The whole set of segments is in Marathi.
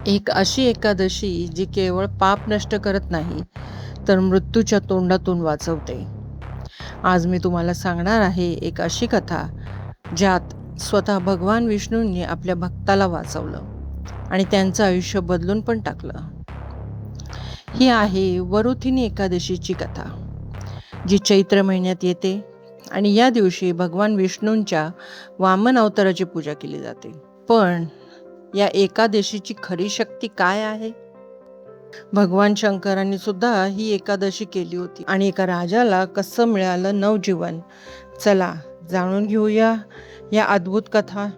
एक अशी एकादशी जी केवळ पाप नष्ट करत नाही, तर मृत्यूच्या तोंडातून वाचवते. आज मी तुम्हाला सांगणार आहे एक अशी कथा, ज्यात स्वतः भगवान विष्णूंनी आपल्या भक्ताला वाचवलं आणि त्यांचं आयुष्य बदलून पण टाकलं. ही आहे वरुथिनी एकादशीची कथा, जी चैत्र महिन्यात येते आणि या दिवशी भगवान विष्णूंच्या वामन अवताराची पूजा केली जाते. पण या एकादशीची खरी शक्ती काय आहे? भगवान शंकरांनी सुद्धा ही एकादशी केली होती आणि एका राजाला कसं मिळालं नवजीवन. चला जाणून घेऊया या अद्भुत कथा.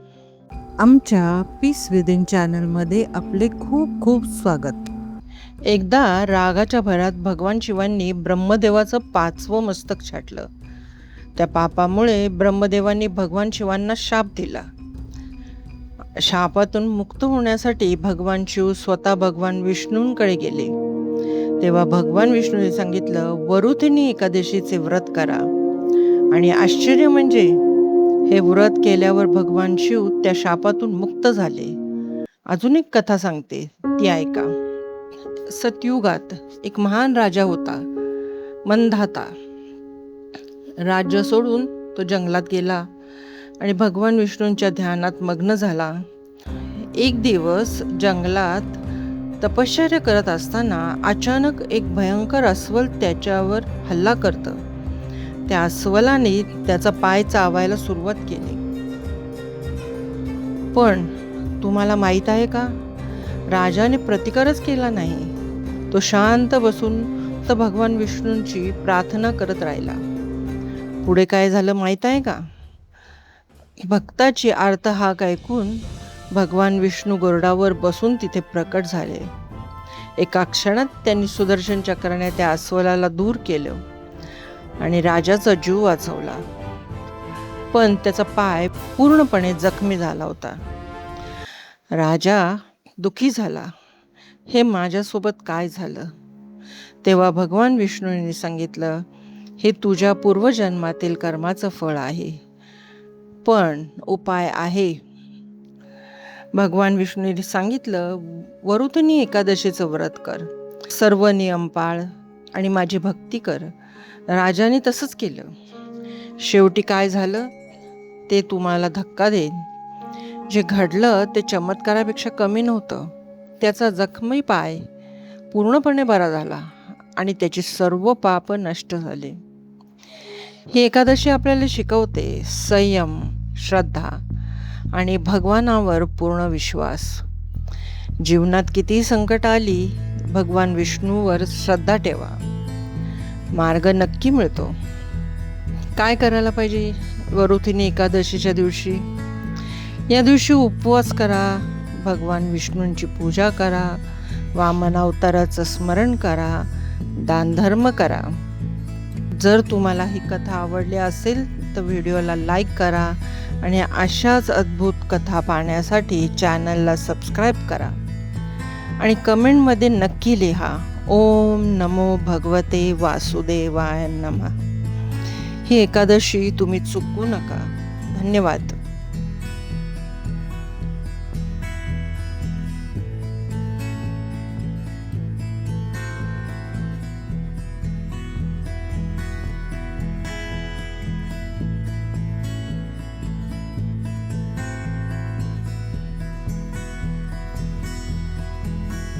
आमच्या पीस विदिन चॅनलमध्ये आपले खूप खूप स्वागत. एकदा रागाच्या भरात भगवान शिवांनी ब्रह्मदेवाचं 5वं मस्तक छाटलं. त्या पापामुळे ब्रह्मदेवांनी भगवान शिवांना शाप दिला. शापातून मुक्त होण्यासाठी भगवान शिव स्वतः भगवान विष्णूंकडे गेले. तेव्हा भगवान विष्णूने सांगितलं, वरुथिनी एकादशीचे व्रत करा. आणि आश्चर्य म्हणजे हे व्रत केल्यावर भगवान शिव त्या शापातून मुक्त झाले. अजून एक कथा सांगते, ती ऐका. सतयुगात एक महान राजा होता, मंधाता. राज्य सोडून तो जंगलात गेला आणि भगवान विष्णूंच्या ध्यानात मग्न झाला. एक दिवस जंगलात तपश्चर्या करत असताना अचानक एक भयंकर अस्वल त्याच्यावर हल्ला करतं. त्या अस्वलाने त्याचा पाय चावायला सुरुवात केली. पण तुम्हाला माहीत आहे का, राजाने प्रतिकारच केला नाही. तो शांत बसून तर भगवान विष्णूंची प्रार्थना करत राहिला. पुढे काय झालं माहीत आहे का? भक्ताची आर्त हाक ऐकून भगवान विष्णू गरुडावर बसून तिथे प्रकट झाले. एका क्षणात त्यांनी सुदर्शन चक्राने त्या अस्वलाला दूर केलं आणि राजाचा जीव वाचवला. पण त्याचा पाय पूर्णपणे जखमी झाला होता. राजा दुःखी झाला, हे माझ्यासोबत काय झालं? तेव्हा भगवान विष्णूंनी सांगितलं, हे तुझ्या पूर्वजन्मातील कर्माचं फळ आहे, पण उपाय आहे. भगवान विष्णूंनी सांगितलं, वरुथिनी एकादशीचं व्रत कर, सर्व नियम पाळ आणि माझी भक्ती कर. राजाने तसंच केलं. शेवटी काय झालं ते तुम्हाला धक्का देईन. जे घडलं ते चमत्कारापेक्षा कमी नव्हतं. त्याचा जखमी पाय पूर्णपणे बरा झाला आणि त्याची सर्व पाप नष्ट झाले. ही एकादशी आपल्याला शिकवते संयम, श्रद्धा आणि भगवानावर पूर्ण विश्वास. जीवनात कितीही संकट आली, भगवान विष्णूवर श्रद्धा ठेवा, मार्ग नक्की मिळतो. काय करायला पाहिजे वरुथिनी एकादशीच्या दिवशी? या दिवशी उपवास करा, भगवान विष्णूंची पूजा करा, वामन अवताराचं स्मरण करा, दानधर्म करा. जर तुम्हाला ही कथा आवडली असेल तर व्हिडिओला लाईक करा आणि अशाच अद्भुत कथा पाहण्यासाठी चॅनलला सबस्क्राईब करा आणि कमेंटमध्ये नक्की लिहा, ओम नमो भगवते वासुदेवाय नमः. ही एकादशी तुम्ही चुकू नका. धन्यवाद.